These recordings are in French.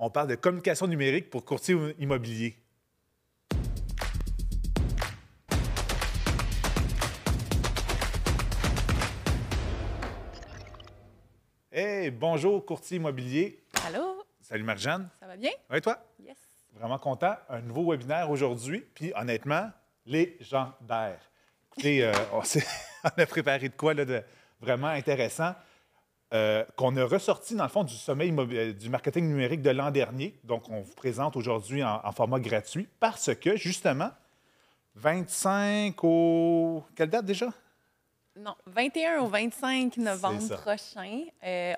On parle de communication numérique pour courtier immobilier. Hey, bonjour, courtier immobilier. Allô? Salut, Marc-Jeanne. Ça va bien? Oui, toi? Yes. Vraiment content. Un nouveau webinaire aujourd'hui. Puis, honnêtement, légendaire. Écoutez, on a préparé de quoi là, de vraiment intéressant qu'on a ressorti, dans le fond, du sommet du marketing numérique de l'an dernier. Donc, on vous présente aujourd'hui en format gratuit parce que, justement, 25 au... Quelle date déjà? Non, 21 au 25 novembre C'est ça. prochain,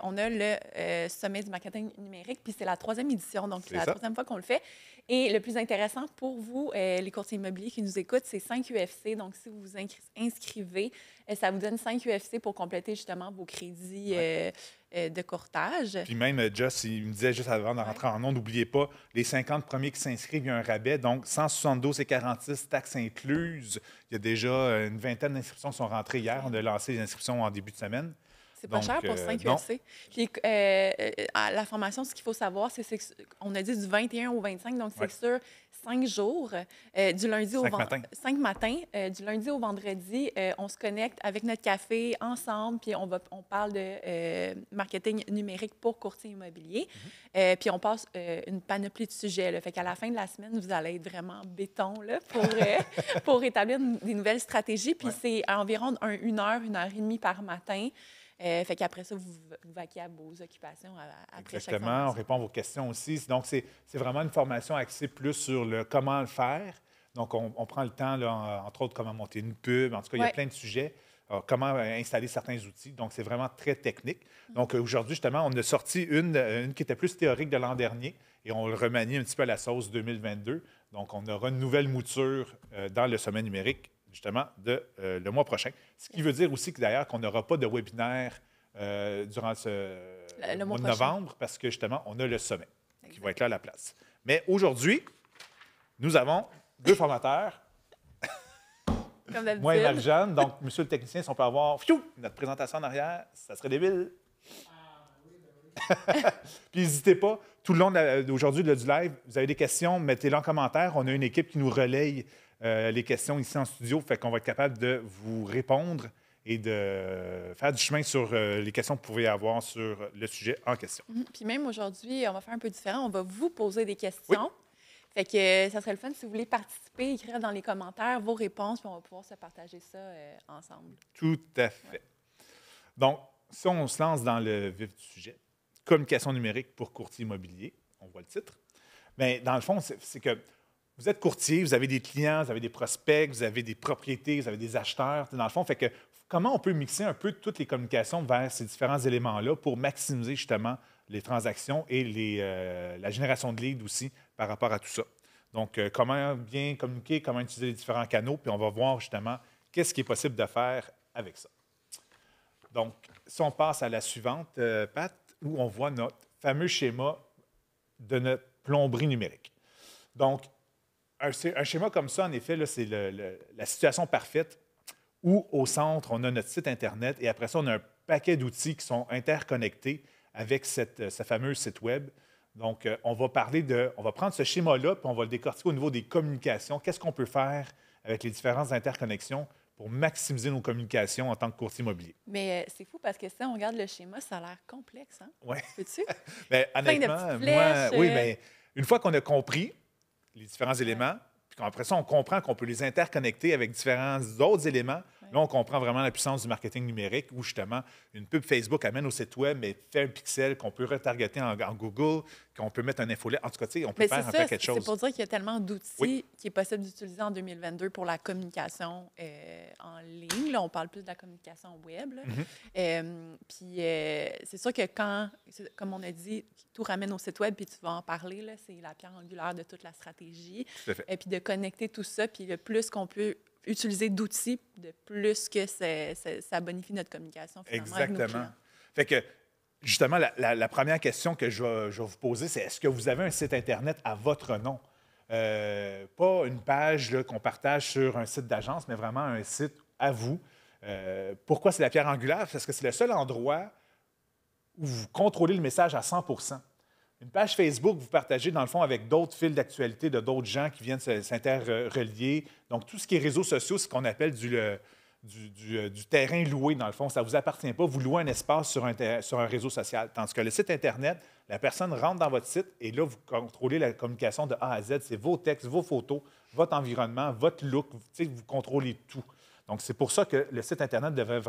on a le sommet du marketing numérique, puis c'est la 3e édition, donc c'est la ça. 3e fois qu'on le fait. Et le plus intéressant pour vous, les courtiers immobiliers qui nous écoutent, c'est 5 UFC. Donc, si vous vous inscrivez, ça vous donne 5 UFC pour compléter justement vos crédits de courtage. Puis même, Joss, il me disait juste avant de rentrer en ondes, n'oubliez pas, les 50 premiers qui s'inscrivent, il y a un rabais. Donc, 172,46 taxes incluses. Il y a déjà une vingtaine d'inscriptions qui sont rentrées hier. On a lancé les inscriptions en début de semaine. C'est pas Donc, cher pour 5 non. UFC. Puis, à la formation, ce qu'il faut savoir, c'est qu'on a dit du 21 au 25, donc c'est sur 5 jours, du lundi au vendredi. 5 matins. Du lundi au vendredi, on se connecte avec notre café ensemble, puis on parle de marketing numérique pour courtier immobilier. Puis on passe une panoplie de sujets. Là. Fait qu'à la fin de la semaine, vous allez être vraiment béton là, pour établir des nouvelles stratégies. Puis c'est environ 1 heure et demie par matin. Fait qu'après ça, vous vaquez à vos occupations après chaque Exactement, on formation. répond à vos questions aussi. Donc, c'est vraiment une formation axée plus sur le comment le faire. Donc, on prend le temps, là, entre autres, comment monter une pub. En tout cas, il y a plein de sujets. Comment installer certains outils. Donc, c'est vraiment très technique. Donc, aujourd'hui, justement, on a sorti une qui était plus théorique de l'an dernier et on le remanie un petit peu à la sauce 2022. Donc, on aura une nouvelle mouture dans le sommet numérique justement, le mois prochain. Ce qui veut dire aussi que d'ailleurs qu'on n'aura pas de webinaire durant le mois de novembre parce que justement, on a le sommet qui va être là à la place. Mais aujourd'hui, nous avons 2 formateurs. Comme d'habitude. Moi et Marie-Jeanne. Donc, monsieur le technicien, si on peut avoir notre présentation en arrière, ça serait débile. Puis n'hésitez pas, tout le long d'aujourd'hui du live, vous avez des questions, mettez-les en commentaire. On a une équipe qui nous relaye les questions ici en studio, fait qu'on va être capable de vous répondre et de faire du chemin sur les questions que vous pouvez avoir sur le sujet en question. Puis même aujourd'hui, on va faire un peu différent. On va vous poser des questions. Fait que ça serait le fun si vous voulez participer, écrire dans les commentaires vos réponses, puis on va pouvoir se partager ça ensemble. Tout à fait. Donc, si on se lance dans le vif du sujet, communication numérique pour courtier immobilier, on voit le titre. Bien, dans le fond, c'est que vous êtes courtier, vous avez des clients, vous avez des prospects, vous avez des propriétés, vous avez des acheteurs. Dans le fond, fait que comment on peut mixer un peu toutes les communications vers ces différents éléments-là pour maximiser justement les transactions et la génération de leads aussi par rapport à tout ça. Donc, comment bien communiquer, comment utiliser les différents canaux, puis on va voir justement qu'est-ce qui est possible de faire avec ça. Donc, si on passe à la suivante, Pat, où on voit notre fameux schéma de notre plomberie numérique. Donc, un schéma comme ça, en effet, là, c'est la situation parfaite où, au centre, on a notre site Internet et après ça, on a un paquet d'outils qui sont interconnectés avec ce fameux site Web. Donc, on va prendre ce schéma-là puis on va le décortiquer au niveau des communications. Qu'est-ce qu'on peut faire avec les différentes interconnexions pour maximiser nos communications en tant que courtier immobilier? Mais c'est fou parce que si on regarde le schéma, ça a l'air complexe, hein? Oui. Peux-tu? Bien, honnêtement, moi, oui, mais une fois qu'on a compris les différents éléments, puis après ça, on comprend qu'on peut les interconnecter avec différents autres éléments. Là, on comprend vraiment la puissance du marketing numérique où, justement, une pub Facebook amène au site Web, mais fait un pixel qu'on peut retargeter en Google, qu'on peut mettre un infolette. En tout cas, tu sais, on peut faire un paquet de choses. C'est pour dire qu'il y a tellement d'outils qui est possible d'utiliser en 2022 pour la communication en ligne. Là, on parle plus de la communication web. Puis, c'est sûr que comme on a dit, tout ramène au site Web, puis tu vas en parler, là, c'est la pierre angulaire de toute la stratégie. Tout à fait. Et puis de connecter tout ça, puis le plus qu'on peut utiliser d'outils, de plus que ça bonifie notre communication. Exactement. Fait que, justement, la première question que je vais vous poser, c'est est-ce que vous avez un site Internet à votre nom? Pas une page qu'on partage sur un site d'agence, mais vraiment un site à vous. Pourquoi c'est la pierre angulaire? Parce que c'est le seul endroit où vous contrôlez le message à 100 %. Une page Facebook, vous partagez dans le fond avec d'autres fils d'actualité de d'autres gens qui viennent s'interrelier. Donc, tout ce qui est réseaux sociaux, c'est ce qu'on appelle du terrain loué, dans le fond. Ça ne vous appartient pas. Vous louez un espace sur un réseau social. Tandis que le site Internet, la personne rentre dans votre site et là, vous contrôlez la communication de A à Z. C'est vos textes, vos photos, votre environnement, votre look. Vous contrôlez tout. Donc, c'est pour ça que le site Internet devrait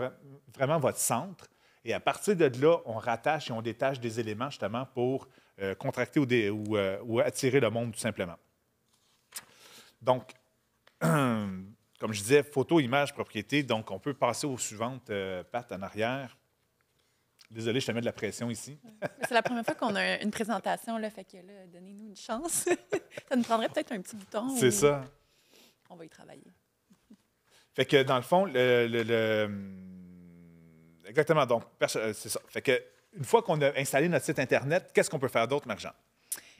vraiment votre centre. Et à partir de là, on rattache et on détache des éléments justement pour contracter ou attirer le monde tout simplement. Donc, comme je disais, photo, image, propriété. Donc, on peut passer aux suivantes, Pat, en arrière. Désolé, je te mets de la pression ici. C'est la première fois qu'on a une présentation, là, fait que là, donnez-nous une chance. Ça nous prendrait peut-être un petit bouton. C'est ça. On va y travailler. Fait que, dans le fond, exactement, donc, c'est ça. Fait que, une fois qu'on a installé notre site Internet, qu'est-ce qu'on peut faire d'autre, Marc-Jean?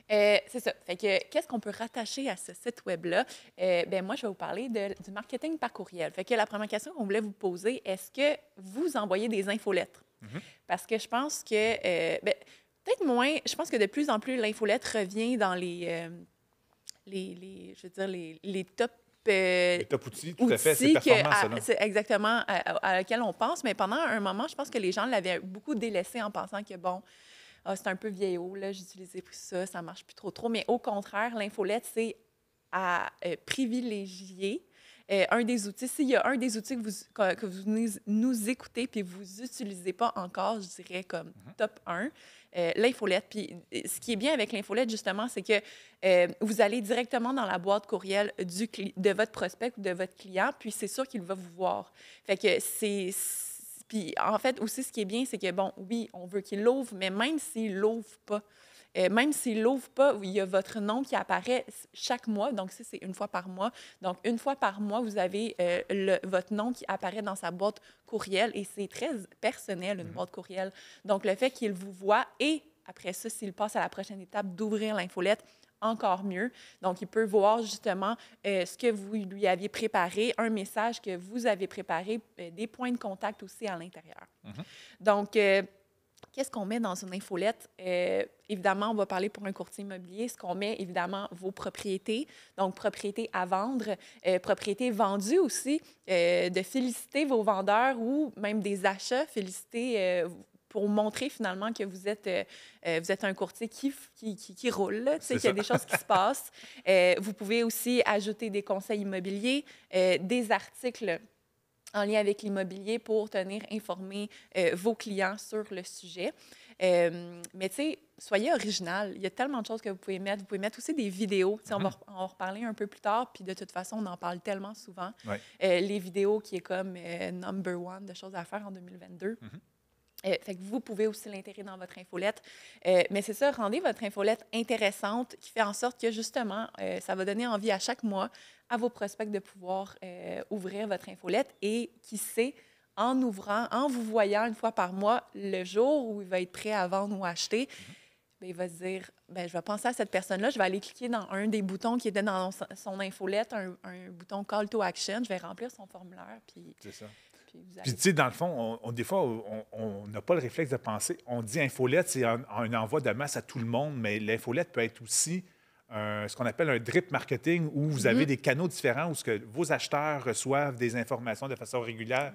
C'est ça. Fait que, qu'est-ce qu'on peut rattacher à ce site Web-là? Moi, je vais vous parler du marketing par courriel. Fait que la première question qu'on voulait vous poser, est-ce que vous envoyez des infolettres? Parce que je pense que, peut-être moins, je pense que de plus en plus, l'infolettre revient dans les top les top outils, tout à fait, c'est performant, ça. C'est exactement à laquelle on pense. Mais pendant un moment, je pense que les gens l'avaient beaucoup délaissé en pensant que, bon, c'est un peu vieillot, là, j'utilisais plus ça, ça marche plus trop. Mais au contraire, l'infolette, c'est à privilégier un des outils. S'il y a un des outils que vous nous écoutez puis vous n'utilisez pas encore, je dirais comme top 1, l'infolette. Puis ce qui est bien avec l'infolette, justement, c'est que vous allez directement dans la boîte courriel de votre prospect ou de votre client, puis c'est sûr qu'il va vous voir. Fait que Puis en fait, aussi, ce qui est bien, c'est que, bon, oui, on veut qu'il l'ouvre, mais même s'il l'ouvre pas, il y a votre nom qui apparaît chaque mois. Donc, ça, c'est une fois par mois. Donc, une fois par mois, vous avez votre nom qui apparaît dans sa boîte courriel et c'est très personnel, une boîte courriel. Donc, le fait qu'il vous voit et après ça, s'il passe à la prochaine étape d'ouvrir l'infolette, encore mieux. Donc, il peut voir justement ce que vous lui aviez préparé, un message que vous avez préparé, des points de contact aussi à l'intérieur. Donc, qu'est-ce qu'on met dans une infolette? Évidemment, on va parler pour un courtier immobilier. Ce qu'on met, évidemment, vos propriétés. Donc, propriétés à vendre, propriétés vendues aussi, de féliciter vos vendeurs ou même des achats, féliciter pour montrer finalement que vous êtes un courtier qui roule, qu'il y a des choses qui se passent. Vous pouvez aussi ajouter des conseils immobiliers, des articles en lien avec l'immobilier pour tenir informés vos clients sur le sujet. Mais tu sais, soyez original. Il y a tellement de choses que vous pouvez mettre. Vous pouvez mettre aussi des vidéos. On va en reparler un peu plus tard. Puis de toute façon, on en parle tellement souvent. Les vidéos qui est comme number one de choses à faire en 2022. Fait que vous pouvez aussi l'intégrer dans votre infolette. Mais c'est ça, rendez votre infolette intéressante qui fait en sorte que, justement, ça va donner envie à chaque mois à vos prospects de pouvoir ouvrir votre infolette et qui sait, en ouvrant, en vous voyant une fois par mois, le jour où il va être prêt à vendre ou acheter, bien, il va se dire, bien, je vais penser à cette personne-là, je vais aller cliquer dans un des boutons qui était dans son infolette, un bouton Call to Action, je vais remplir son formulaire. Puis, c'est ça. Puis, tu sais, dans le fond, des fois, on n'a pas le réflexe de penser. On dit infolette, c'est un envoi de masse à tout le monde, mais l'infolette peut être aussi ce qu'on appelle un drip marketing où vous avez des canaux différents où vos acheteurs reçoivent des informations de façon régulière.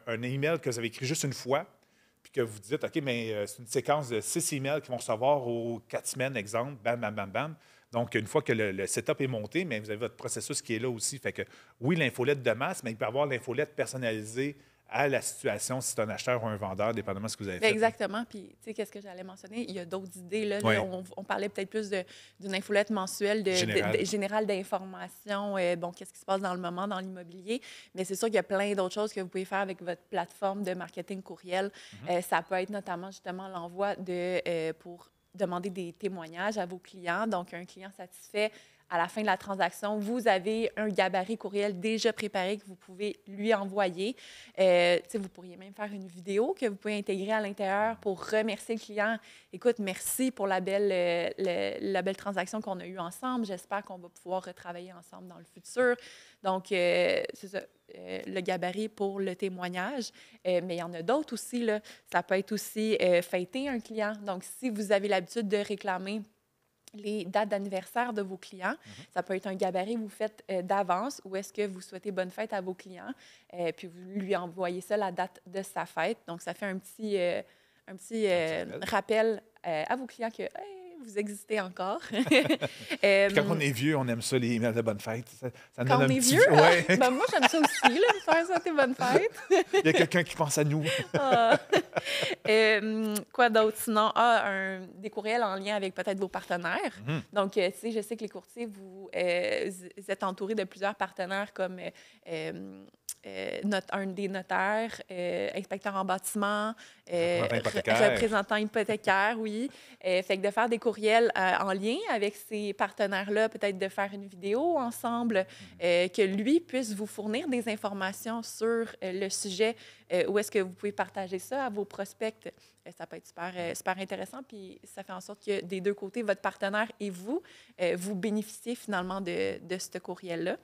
Un email que vous avez écrit juste une fois, puis que vous dites, OK, mais c'est une séquence de 6 emails qu'ils vont recevoir aux 4 semaines, exemple, bam, bam, bam, bam. Donc, une fois que le setup est monté, mais vous avez votre processus qui est là aussi. Fait que, oui, l'infolette de masse, mais il peut y avoir l'infolette personnalisée à la situation si c'est un acheteur ou un vendeur, dépendamment de ce que vous avez fait. Exactement. Puis, tu sais, qu'est-ce que j'allais mentionner? Il y a d'autres idées. Là, on parlait peut-être plus d'une infolette mensuelle générale d'information. Qu'est-ce qui se passe dans le moment dans l'immobilier? Mais c'est sûr qu'il y a plein d'autres choses que vous pouvez faire avec votre plateforme de marketing courriel. Ça peut être notamment, justement, l'envoi pour demander des témoignages à vos clients. Donc, un client satisfait à la fin de la transaction, vous avez un gabarit courriel déjà préparé que vous pouvez lui envoyer. Vous pourriez même faire une vidéo que vous pouvez intégrer à l'intérieur pour remercier le client. Écoute, merci pour la belle transaction qu'on a eue ensemble. J'espère qu'on va pouvoir retravailler ensemble dans le futur. Donc, c'est ça. Le gabarit pour le témoignage. Mais il y en a d'autres aussi, là. Ça peut être aussi fêter un client. Donc, si vous avez l'habitude de réclamer les dates d'anniversaire de vos clients, ça peut être un gabarit que vous faites d'avance ou est-ce que vous souhaitez bonne fête à vos clients, puis vous lui envoyez ça la date de sa fête. Donc, ça fait un petit rappel à vos clients que vous existez encore. Quand on est vieux, on aime ça, les emails de bonne fête. Ça quand on est vieux? Ouais. Moi, j'aime ça aussi, là, faire souhaiter bonne fête. Il y a quelqu'un qui pense à nous. Quoi d'autre? Sinon, des courriels en lien avec peut-être vos partenaires. Donc, je sais que les courtiers, vous êtes entourés de plusieurs partenaires comme un des notaires, inspecteur en bâtiment, représentant hypothécaire, oui. Fait que de faire des courriels en lien avec ces partenaires-là, peut-être de faire une vidéo ensemble, que lui puisse vous fournir des informations sur le sujet, où est-ce que vous pouvez partager ça à vos prospects. Ça peut être super intéressant, puis ça fait en sorte que des deux côtés, votre partenaire et vous, vous bénéficiez finalement de ce courriel-là.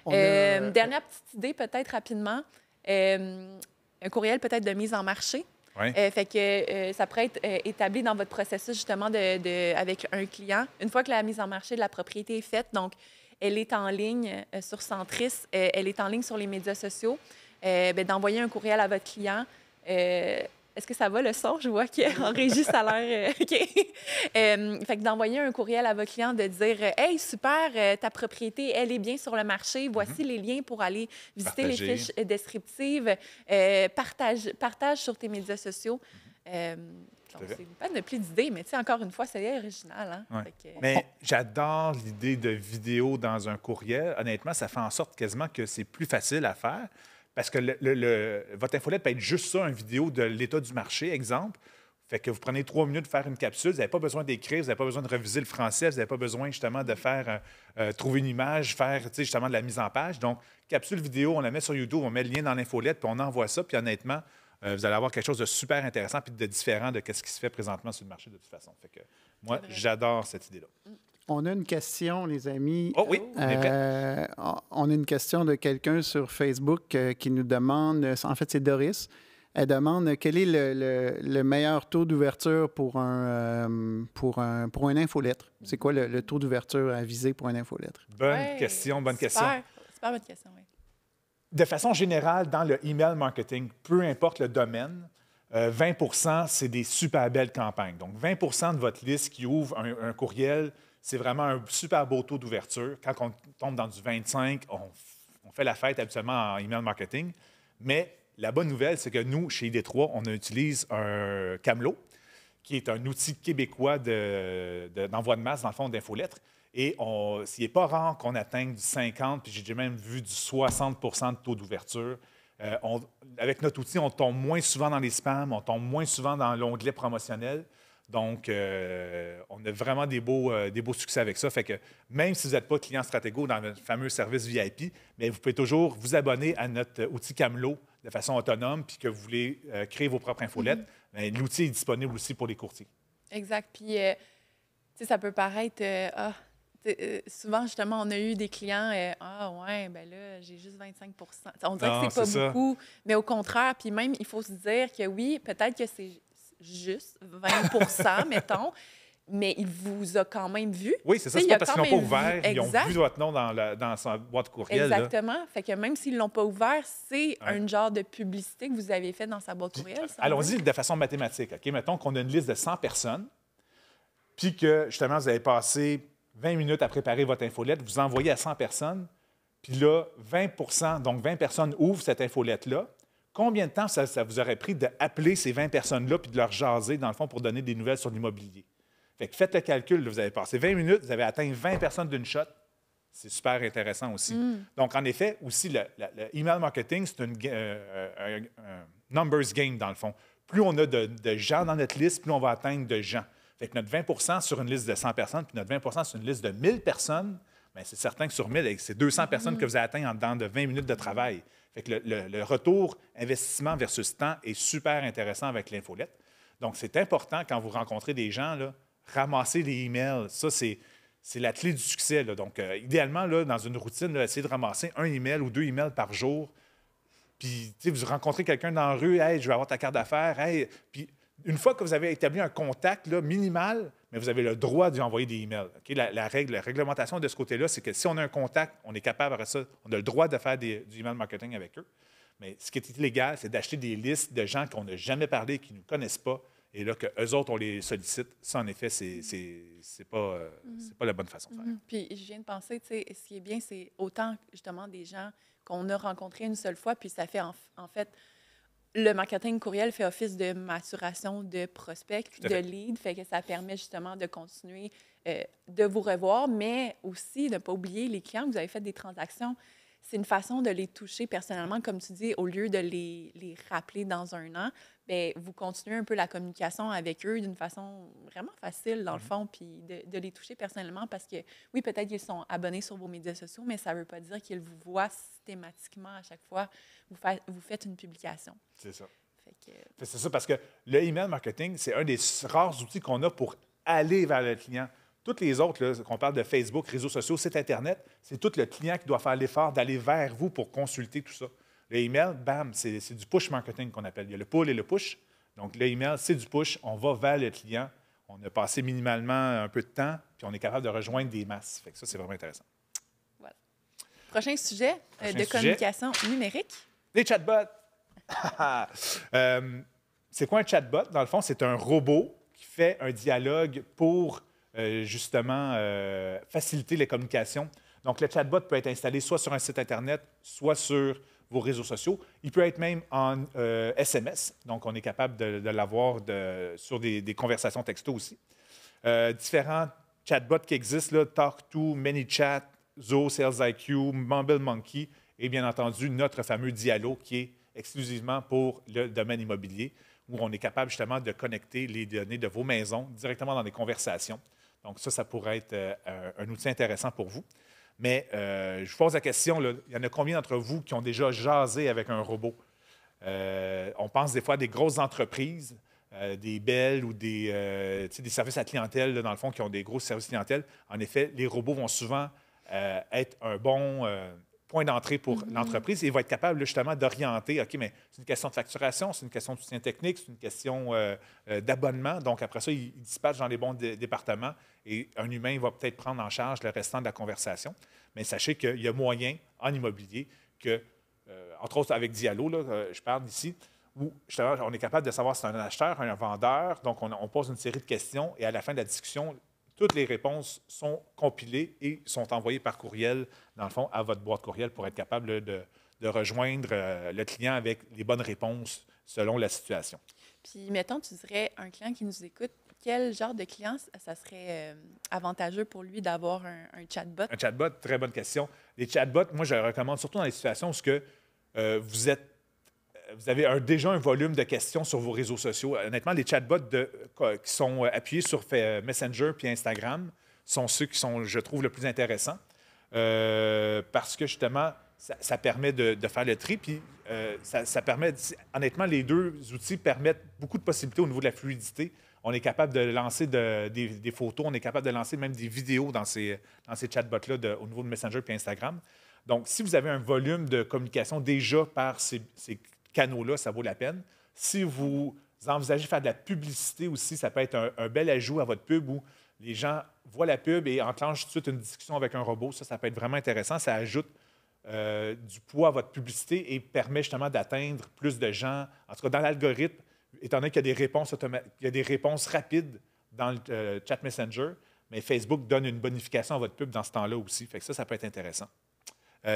Dernière petite idée, peut-être rapidement, un courriel peut-être de mise en marché. Ouais. Fait que ça pourrait être établi dans votre processus justement avec un client. Une fois que la mise en marché de la propriété est faite, donc elle est en ligne sur Centris, elle est en ligne sur les médias sociaux, d'envoyer un courriel à votre client. Est-ce que ça va, le son? Je vois qu'en régie, ça a l'air... OK. Fait que d'envoyer un courriel à votre client, de dire « Hey, super, ta propriété, elle est bien sur le marché. Voici les liens pour aller visiter les fiches descriptives. Partage sur tes médias sociaux. Donc, c'est pas de plus d'idées, mais encore une fois, c'est original. Hein? Ouais. Mais j'adore l'idée de vidéo dans un courriel. Honnêtement, ça fait en sorte quasiment que c'est plus facile à faire. Parce que votre infolette peut être juste ça, une vidéo de l'état du marché, exemple. Fait que vous prenez 3 minutes de faire une capsule, vous n'avez pas besoin d'écrire, vous n'avez pas besoin de réviser le français, vous n'avez pas besoin justement de faire trouver une image, faire justement de la mise en page. Donc, capsule vidéo, on la met sur YouTube, on met le lien dans l'infolette, puis on envoie ça, puis honnêtement, vous allez avoir quelque chose de super intéressant puis de différent de ce qui se fait présentement sur le marché de toute façon. Fait que moi, j'adore cette idée-là. On a une question, les amis. Oh oui, on est prêt. On a une question de quelqu'un sur Facebook qui nous demande, en fait, c'est Doris, elle demande quel est le meilleur taux d'ouverture pour une infolettre. C'est quoi le taux d'ouverture à viser pour une infolettre? Bonne question. Super bonne question, oui. De façon générale, dans le email marketing, peu importe le domaine, 20 % c'est des super belles campagnes. Donc, 20 % de votre liste qui ouvre un courriel, c'est vraiment un super beau taux d'ouverture. Quand on tombe dans du 25, on fait la fête habituellement en email marketing. Mais la bonne nouvelle, c'est que nous, chez ID3, on utilise un Camelot, qui est un outil québécois d'envoi de masse, dans le fond, d'infolettres. Et s'il n'est pas rare qu'on atteigne du 50, puis j'ai déjà même vu du 60 % de taux d'ouverture. Avec notre outil, on tombe moins souvent dans les spams, on tombe moins souvent dans l'onglet promotionnel. Donc, on a vraiment des beaux succès avec ça. Fait que même si vous n'êtes pas client Stratego dans le fameux service VIP, mais vous pouvez toujours vous abonner à notre outil Camelot de façon autonome, puis que vous voulez créer vos propres infolettes. L'outil est disponible aussi pour les courtiers. Exact. Puis, ça peut paraître... souvent, justement, on a eu des clients, ouais, ben là, j'ai juste 25 %. On dirait que c'est pas beaucoup, mais au contraire, puis même, il faut se dire que oui, peut-être que c'est juste 20 % mettons, mais il vous a quand même vu. Oui, c'est ça, c'est pas parce qu'ils l'ont pas ouvert, ils ont vu votre nom dans sa boîte courriel. Exactement. Là. Fait que même s'ils l'ont pas ouvert, c'est un genre de publicité que vous avez fait dans sa boîte courriel. Allons-y de façon mathématique. OK? Mettons qu'on a une liste de 100 personnes, puis que, justement, vous avez passé 20 minutes à préparer votre infolette, vous envoyez à 100 personnes, puis là, 20 %, donc 20 personnes ouvrent cette infolette-là. Combien de temps ça vous aurait pris d'appeler ces 20 personnes-là puis de leur jaser, dans le fond, pour donner des nouvelles sur l'immobilier? Fait que faites le calcul, là, vous avez passé 20 minutes, vous avez atteint 20 personnes d'une shot. C'est super intéressant aussi. Donc, en effet, aussi, le email marketing, c'est un numbers game, dans le fond. Plus on a de gens dans notre liste, plus on va atteindre de gens. Fait que notre 20 sur une liste de 100 personnes, puis notre 20 sur une liste de 1000 personnes, bien, c'est certain que sur 1000, c'est 200 personnes que vous avez atteintes en dedans de 20 minutes de travail. Fait que le retour investissement versus temps est super intéressant avec l'infolette. Donc, c'est important quand vous rencontrez des gens, là, ramasser les emails. Ça, c'est la clé du succès. Là. Donc, idéalement, là, dans une routine, là, essayez de ramasser 1 email ou 2 emails par jour. Puis, vous rencontrez quelqu'un dans la rue, « Hey, je vais avoir ta carte d'affaires. » Hey. Puis, une fois que vous avez établi un contact là, minimal, mais vous avez le droit d'y envoyer des emails. Okay? La réglementation de ce côté-là, c'est que si on a un contact, on est capable, après ça, on a le droit de faire du email marketing avec eux. Mais ce qui est illégal, c'est d'acheter des listes de gens qu'on n'a jamais parlé, qui ne nous connaissent pas, et là, qu'eux autres, on les sollicite. Ça, en effet, c'est pas la bonne façon de faire. Puis, je viens de penser, tu sais, ce qui est bien, c'est autant, justement, des gens qu'on a rencontrés une seule fois, puis ça fait, en fait, le marketing courriel fait office de maturation de prospects, de leads, fait que ça permet justement de continuer de vous revoir, mais aussi de ne pas oublier les clients que vous avez fait des transactions. C'est une façon de les toucher personnellement, comme tu dis, au lieu de les rappeler dans un an, bien, vous continuez un peu la communication avec eux d'une façon vraiment facile, dans le fond, puis de les toucher personnellement parce que, oui, peut-être qu'ils sont abonnés sur vos médias sociaux, mais ça ne veut pas dire qu'ils vous voient systématiquement à chaque fois vous faites une publication. C'est ça. C'est ça, parce que le email marketing, c'est un des rares outils qu'on a pour aller vers le client. Toutes les autres, là, qu'on parle de Facebook, réseaux sociaux, site Internet, c'est tout le client qui doit faire l'effort d'aller vers vous pour consulter tout ça. Le email, bam, c'est du push marketing qu'on appelle. Il y a le pull et le push. Donc, le email, c'est du push. On va vers le client. On a passé minimalement un peu de temps, puis on est capable de rejoindre des masses. Fait que ça, c'est vraiment intéressant. Voilà. Prochain sujet de communication numérique. Les chatbots. C'est quoi un chatbot? Dans le fond, c'est un robot qui fait un dialogue pour justement faciliter les communications. Donc, le chatbot peut être installé soit sur un site Internet, soit sur vos réseaux sociaux. Il peut être même en SMS. Donc, on est capable de l'avoir sur des conversations texto aussi. Différents chatbots qui existent, là, Talk2, ManyChat, Zoho, SalesIQ, MumbleMonkey et bien entendu notre fameux Dialo qui est exclusivement pour le domaine immobilier où on est capable justement de connecter les données de vos maisons directement dans des conversations. Donc ça pourrait être un outil intéressant pour vous. Mais je vous pose la question, là, il y en a combien d'entre vous qui ont déjà jasé avec un robot? On pense des fois à des grosses entreprises, des Bell ou des services à clientèle, là, dans le fond, qui ont des gros services clientèle. En effet, les robots vont souvent être un bon point d'entrée pour l'entreprise et vont être capables là, justement d'orienter, OK, mais c'est une question de facturation, c'est une question de soutien technique, c'est une question d'abonnement. Donc, après ça, ils dispatchent dans les bons départements et un humain va peut-être prendre en charge le restant de la conversation. Mais sachez qu'il y a moyen en immobilier que, entre autres avec Dialo, là, je parle d'ici, où justement, on est capable de savoir si c'est un acheteur, un vendeur. Donc, on pose une série de questions et à la fin de la discussion, toutes les réponses sont compilées et sont envoyées par courriel, dans le fond, à votre boîte courriel pour être capable de rejoindre le client avec les bonnes réponses selon la situation. Puis, mettons, tu dirais, un client qui nous écoute, quel genre de client ça serait avantageux pour lui d'avoir un chatbot? Un chatbot, très bonne question. Les chatbots, moi, je les recommande surtout dans les situations où vous avez déjà un volume de questions sur vos réseaux sociaux. Honnêtement, les chatbots qui sont appuyés sur Messenger puis Instagram sont ceux qui sont, je trouve, le plus intéressants parce que, justement, ça permet de faire le tri. Puis, ça permet, honnêtement, les deux outils permettent beaucoup de possibilités au niveau de la fluidité. On est capable de lancer des photos, on est capable de lancer même des vidéos dans ces chatbots-là au niveau de Messenger puis Instagram. Donc, si vous avez un volume de communication déjà par ces canaux-là, ça vaut la peine. Si vous envisagez de faire de la publicité aussi, ça peut être un bel ajout à votre pub où les gens voient la pub et enclenchent tout de suite une discussion avec un robot. Ça peut être vraiment intéressant. Ça ajoute du poids à votre publicité et permet justement d'atteindre plus de gens. En tout cas, dans l'algorithme, étant donné qu'il y a des réponses rapides dans le chat Messenger, mais Facebook donne une bonification à votre pub dans ce temps-là aussi. Fait que ça peut être intéressant.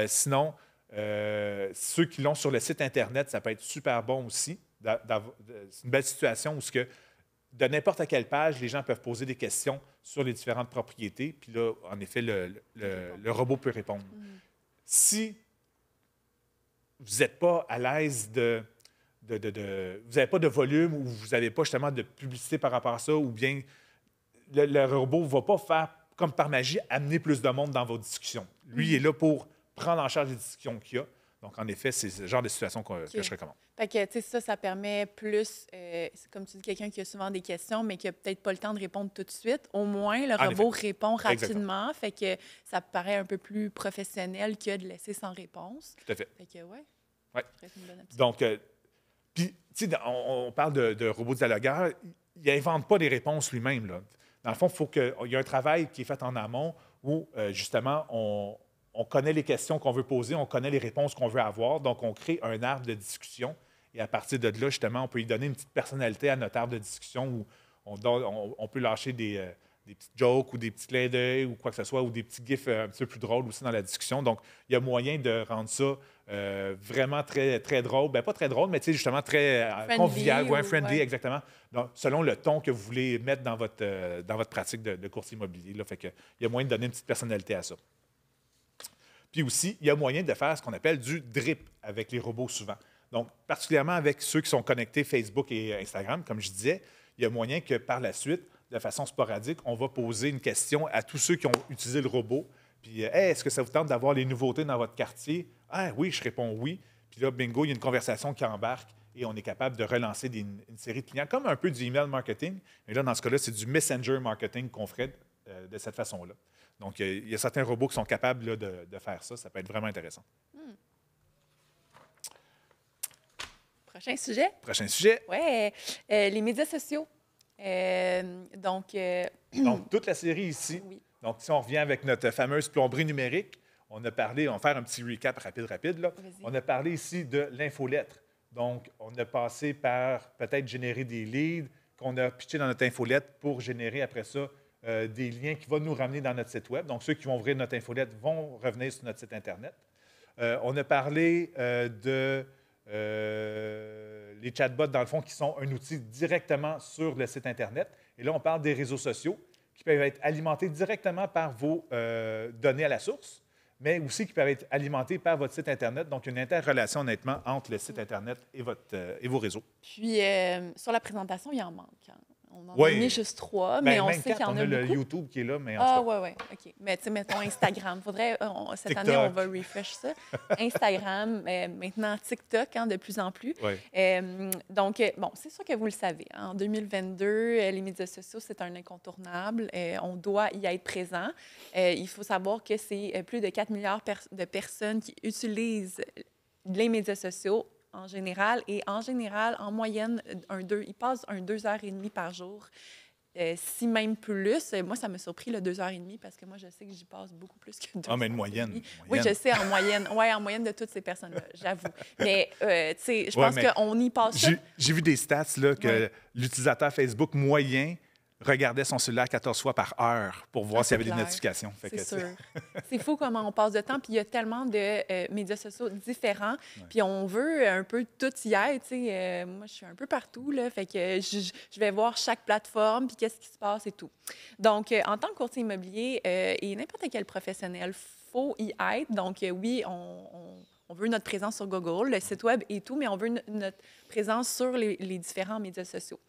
Sinon, ceux qui l'ont sur le site Internet, ça peut être super bon aussi. C'est une belle situation où de n'importe quelle page, les gens peuvent poser des questions sur les différentes propriétés. Puis là, en effet, le robot peut répondre. Si vous n'êtes pas à l'aise vous n'avez pas de volume ou vous n'avez pas justement de publicité par rapport à ça, ou bien le robot ne va pas faire, comme par magie, amener plus de monde dans vos discussions. Lui, il est là pour prendre en charge les discussions qu'il y a. Donc, en effet, c'est ce genre de situation que je recommande. Fait que, tu sais, ça permet plus, comme tu dis, quelqu'un qui a souvent des questions, mais qui n'a peut-être pas le temps de répondre tout de suite. Au moins, le robot répond rapidement. Exactement. Fait que ça paraît un peu plus professionnel que de laisser sans réponse. Tout à fait. Fait que, ouais. Donc, puis, tu sais, on parle de robot dialogueur. Il n'invente pas les réponses lui-même, là. Dans le fond, il y a un travail qui est fait en amont où, justement, on connaît les questions qu'on veut poser, on connaît les réponses qu'on veut avoir. Donc, on crée un arbre de discussion. Et à partir de là, justement, on peut y donner une petite personnalité à notre arbre de discussion où on peut lâcher des petites jokes ou des petits clins d'œil ou quoi que ce soit, ou des petits gifs un petit peu plus drôles aussi dans la discussion. Donc, il y a moyen de rendre ça vraiment très, très drôle. Bien, pas très drôle, mais tu sais, justement très convivial, friendly, exactement. Donc, selon le ton que vous voulez mettre dans votre pratique de courtier immobilier. Là, fait que, il y a moyen de donner une petite personnalité à ça. Puis aussi, il y a moyen de faire ce qu'on appelle du drip avec les robots souvent. Donc, particulièrement avec ceux qui sont connectés Facebook et Instagram, comme je disais, il y a moyen que par la suite, de façon sporadique, on va poser une question à tous ceux qui ont utilisé le robot. Puis, hey, est-ce que ça vous tente d'avoir les nouveautés dans votre quartier? Ah oui, je réponds oui. Puis là, bingo, il y a une conversation qui embarque et on est capable de relancer une série de clients, comme un peu du email marketing. Mais là, dans ce cas-là, c'est du messenger marketing qu'on ferait de cette façon-là. Donc, il y a certains robots qui sont capables là, de faire ça. Ça peut être vraiment intéressant. Prochain sujet? Prochain sujet. Oui, les médias sociaux. Donc, toute la série ici. Oui. Donc, si on revient avec notre fameuse plomberie numérique, on va faire un petit recap rapide. Là. On a parlé ici de l'infolettre. Donc, on a passé par peut-être générer des leads qu'on a pitché dans notre infolettre pour générer après ça des liens qui vont nous ramener dans notre site Web. Donc, ceux qui vont ouvrir notre infolettre vont revenir sur notre site Internet. On a parlé les chatbots, dans le fond, qui sont un outil directement sur le site Internet. Et là, on parle des réseaux sociaux qui peuvent être alimentés directement par vos données à la source, mais aussi qui peuvent être alimentés par votre site Internet. Donc, une interrelation, honnêtement, entre le site Internet et vos réseaux. Puis, sur la présentation, il en manque. Hein. On en a mis juste 3, mais on sait qu'il y en a beaucoup. Le YouTube qui est là, mais oui. OK. Mais tu sais, mettons Instagram. Cette année, on va refresh ça. Instagram, maintenant TikTok, de plus en plus. Donc, c'est sûr que vous le savez. Hein, en 2022, les médias sociaux, c'est un incontournable. On doit y être présent. Il faut savoir que c'est plus de 4 milliards de personnes qui utilisent les médias sociaux en général. Et en général, en moyenne, ils passent 2h30 par jour, si même plus. Moi, ça m'a surpris, le 2h30, parce que moi, je sais que j'y passe beaucoup plus que 2h30. Ah, mais une moyenne. Oui, je sais, en moyenne. Oui, en moyenne de toutes ces personnes-là, j'avoue. Mais, tu sais, je pense qu'on y passe. J'ai vu des stats là, que l'utilisateur Facebook moyen regardait son cellulaire 14 fois par heure pour voir s'il y avait des notifications. C'est sûr. C'est fou comment on passe de temps. Puis il y a tellement de médias sociaux différents. Puis on veut un peu tout y être. Moi, je suis un peu partout. Là, fait que je vais voir chaque plateforme, puis qu'est-ce qui se passe et tout. Donc, en tant que courtier immobilier et n'importe quel professionnel, il faut y être. Donc, oui, on veut notre présence sur Google, le site Web et tout, mais on veut notre présence sur les différents médias sociaux.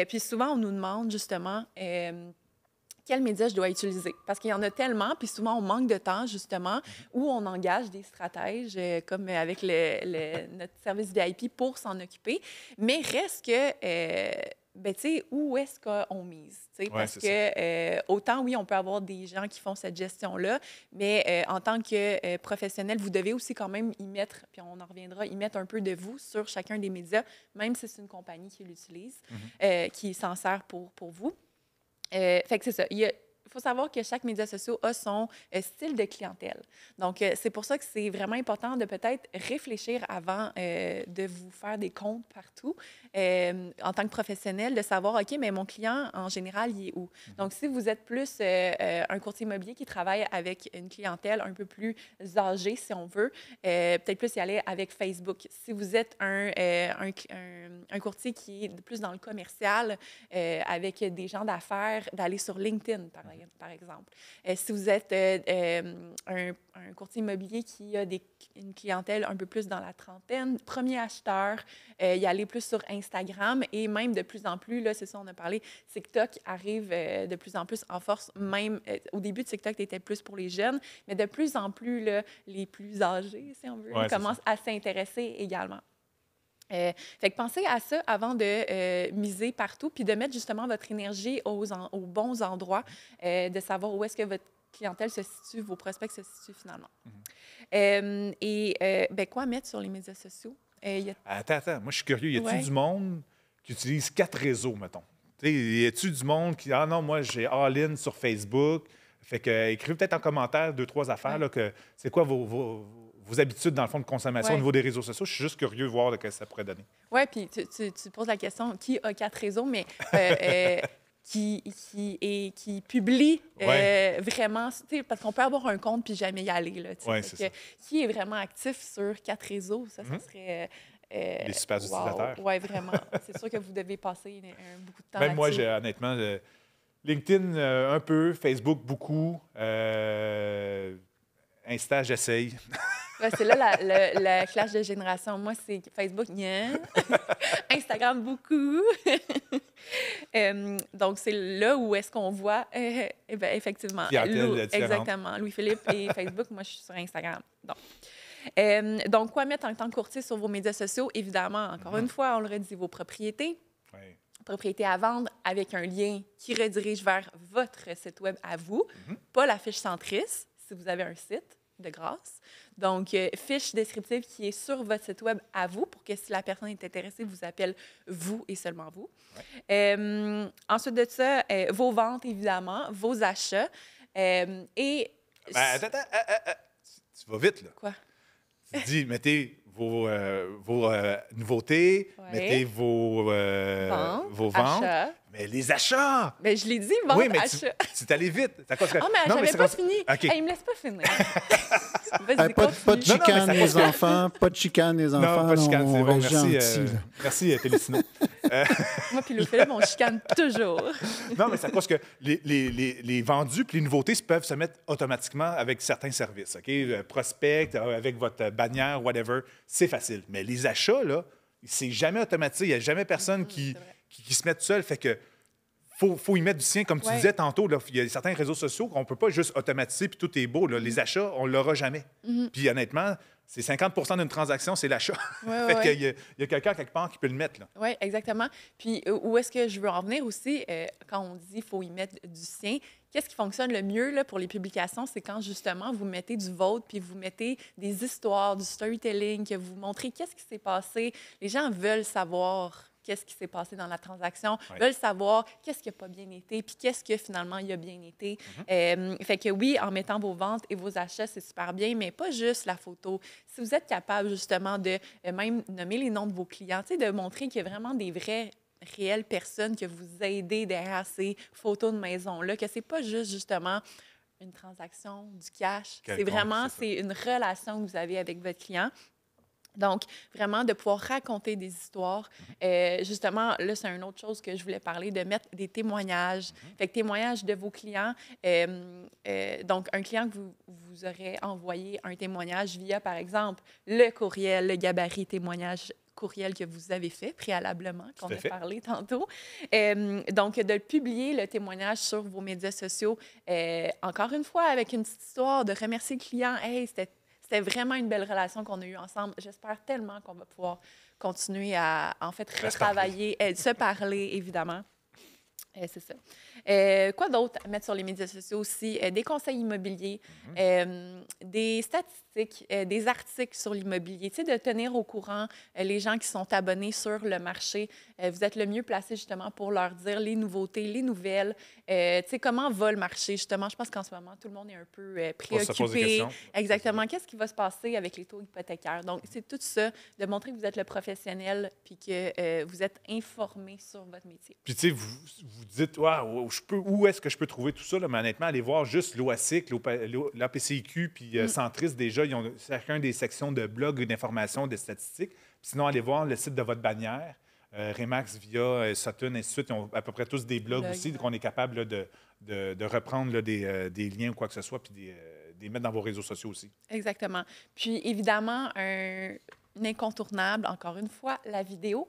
Puis souvent, on nous demande justement quels médias je dois utiliser. Parce qu'il y en a tellement, puis souvent, on manque de temps, justement, où on engage des stratèges, comme avec notre service VIP pour s'en occuper. Mais reste que... tu sais, où est-ce qu'on mise? Parce que autant, oui, on peut avoir des gens qui font cette gestion-là, mais en tant que professionnel, vous devez aussi quand même y mettre, puis on en reviendra, y mettre un peu de vous sur chacun des médias, même si c'est une compagnie qui l'utilise, qui s'en sert pour vous. Fait que c'est ça. Il faut savoir que chaque média social a son style de clientèle. Donc, c'est pour ça que c'est vraiment important de peut-être réfléchir avant de vous faire des comptes partout en tant que professionnel, de savoir, OK, mais mon client, en général, il est où? Donc, si vous êtes plus un courtier immobilier qui travaille avec une clientèle un peu plus âgée, si on veut, peut-être plus y aller avec Facebook. Si vous êtes un courtier qui est plus dans le commercial, avec des gens d'affaires, d'aller sur LinkedIn, par exemple. par exemple. Si vous êtes un courtier immobilier qui a une clientèle un peu plus dans la trentaine, premier acheteur, y aller plus sur Instagram et même de plus en plus, là, c'est ça, on a parlé, TikTok arrive de plus en plus en force. Même au début, TikTok était plus pour les jeunes, mais de plus en plus, là, les plus âgés, si on veut, commencent à s'intéresser également. Fait que pensez à ça avant de miser partout, puis de mettre justement votre énergie aux bons endroits, de savoir où est-ce que votre clientèle se situe, vos prospects se situent finalement. Quoi mettre sur les médias sociaux? Attends, moi je suis curieux. Y a-t-il du monde qui utilise 4 réseaux, mettons? Y a-t-il du monde qui... Ah non, moi j'ai all-in sur Facebook. Fait que écrivez peut-être en commentaire 2-3 affaires, là, que c'est quoi vos habitudes, dans le fond, de consommation au niveau des réseaux sociaux. Je suis juste curieux de voir ce que ça pourrait donner. Oui, puis tu poses la question, qui a 4 réseaux, mais qui publie vraiment, parce qu'on peut avoir un compte puis jamais y aller. Là, c'est ça. Qui est vraiment actif sur 4 réseaux? Ça serait... les super utilisateurs. Oui, vraiment. C'est sûr que vous devez passer beaucoup de temps Même moi, là-dessus. honnêtement, LinkedIn, un peu. Facebook, beaucoup. Insta, j'essaye. Ouais, c'est là le clash de génération. Moi, c'est Facebook, non. Instagram, beaucoup. Donc, c'est là où est-ce qu'on voit, effectivement, exactement, Louis-Philippe et Facebook. Moi, je suis sur Instagram. Donc, quoi mettre en tant que courtier sur vos médias sociaux? Évidemment, encore une fois, on le redit, vos propriétés. Oui. Propriétés à vendre avec un lien qui redirige vers votre site web à vous, pas la fiche centrice, si vous avez un site, de grâce. Donc, fiche descriptive qui est sur votre site web à vous pour que si la personne est intéressée, vous appelle vous et seulement vous. Ouais. Ensuite de ça, vos ventes, évidemment, vos achats. Et... Attends, tu vas vite, là. Quoi? Tu dis, mettez vos nouveautés, mettez vos ventes. Achats. Mais les achats! Mais je l'ai dit, vente, oui, mais achat. tu t'allais vite. Mais j'avais pas fini. Okay. Hey, il me laisse pas finir. Vas-y, pas de chicane, les enfants. Pas de chicane, les enfants. Non, pas de chicane, c'est bon. Merci, merci, Télésino. Moi puis Louis-Philippe, on chicane toujours. Non, mais c'est à cause que les vendus puis les nouveautés peuvent se mettre automatiquement avec certains services. OK? Prospect, avec votre bannière, whatever, c'est facile. Mais les achats, là, c'est jamais automatisé. Il n'y a jamais personne qui se met tout seul. Fait que faut y mettre du sien. Comme tu disais tantôt, il y a certains réseaux sociaux qu'on ne peut pas juste automatiser puis tout est beau. Là. Les achats, on ne l'aura jamais. Puis honnêtement, c'est 50 d'une transaction, c'est l'achat. Fait qu'il y a quelqu'un quelque part qui peut le mettre. Oui, exactement. Puis où est-ce que je veux en venir aussi, quand on dit qu'il faut y mettre du sien, qu'est-ce qui fonctionne le mieux là, pour les publications, c'est quand justement vous mettez du vôtre, puis vous mettez des histoires, du storytelling, que vous montrez qu'est-ce qui s'est passé. Les gens veulent savoir qu'est-ce qui s'est passé dans la transaction, veulent savoir qu'est-ce qui n'a pas bien été, puis qu'est-ce que finalement il a bien été. Fait que oui, en mettant vos ventes et vos achats, c'est super bien, mais pas juste la photo. Si vous êtes capable justement de même nommer les noms de vos clients, de montrer qu'il y a vraiment des vraies réelles personnes que vous aidez derrière ces photos de maison-là, que c'est pas juste justement une transaction, du cash. C'est vraiment, c'est une relation que vous avez avec votre client. Donc, vraiment, de pouvoir raconter des histoires. Justement, là, c'est une autre chose que je voulais parler, de mettre des témoignages. Fait que témoignages de vos clients. Donc, un client que vous aurez envoyé un témoignage via, par exemple, le courriel, le gabarit témoignage courriel que vous avez fait préalablement, qu'on a parlé tantôt. Donc, de publier le témoignage sur vos médias sociaux, encore une fois, avec une petite histoire, de remercier le client. Hey, c'était vraiment une belle relation qu'on a eue ensemble. J'espère tellement qu'on va pouvoir continuer à, en fait, retravailler, se parler, évidemment. C'est ça. Quoi d'autre à mettre sur les médias sociaux aussi? Des conseils immobiliers, des statistiques, des articles sur l'immobilier. Tu sais, de tenir au courant les gens qui sont abonnés sur le marché. Vous êtes le mieux placé, justement, pour leur dire les nouveautés, les nouvelles. Tu sais, comment va le marché, justement? Je pense qu'en ce moment, tout le monde est un peu préoccupé. Exactement. Qu'est-ce qui va se passer avec les taux hypothécaires? Donc, c'est tout ça, de montrer que vous êtes le professionnel puis que vous êtes informé sur votre métier. Puis, tu sais, vous dites, où est-ce que je peux trouver tout ça? Là? Mais honnêtement, allez voir juste l'OASIC, l'APCIQ, puis Centris, déjà, ils ont chacun des sections de blog, d'informations, de statistiques. Puis sinon, allez voir le site de votre bannière. Remax, Via, Sutton, et ainsi de suite. Ils ont à peu près tous des blogs aussi, donc on est capable là, de reprendre là, des liens ou quoi que ce soit, puis des mettre dans vos réseaux sociaux aussi. Exactement. Puis, évidemment, un incontournable, encore une fois, la vidéo.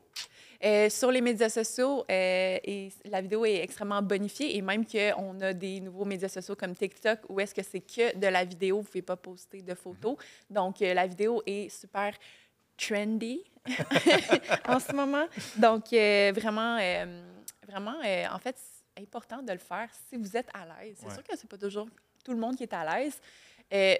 Sur les médias sociaux, et la vidéo est extrêmement bonifiée, et même qu'on a des nouveaux médias sociaux comme TikTok, où est-ce que c'est que de la vidéo, vous ne pouvez pas poster de photos. Donc, la vidéo est super trendy en ce moment. Donc, vraiment, en fait, c'est important de le faire si vous êtes à l'aise. C'est sûr que c'est pas toujours tout le monde qui est à l'aise,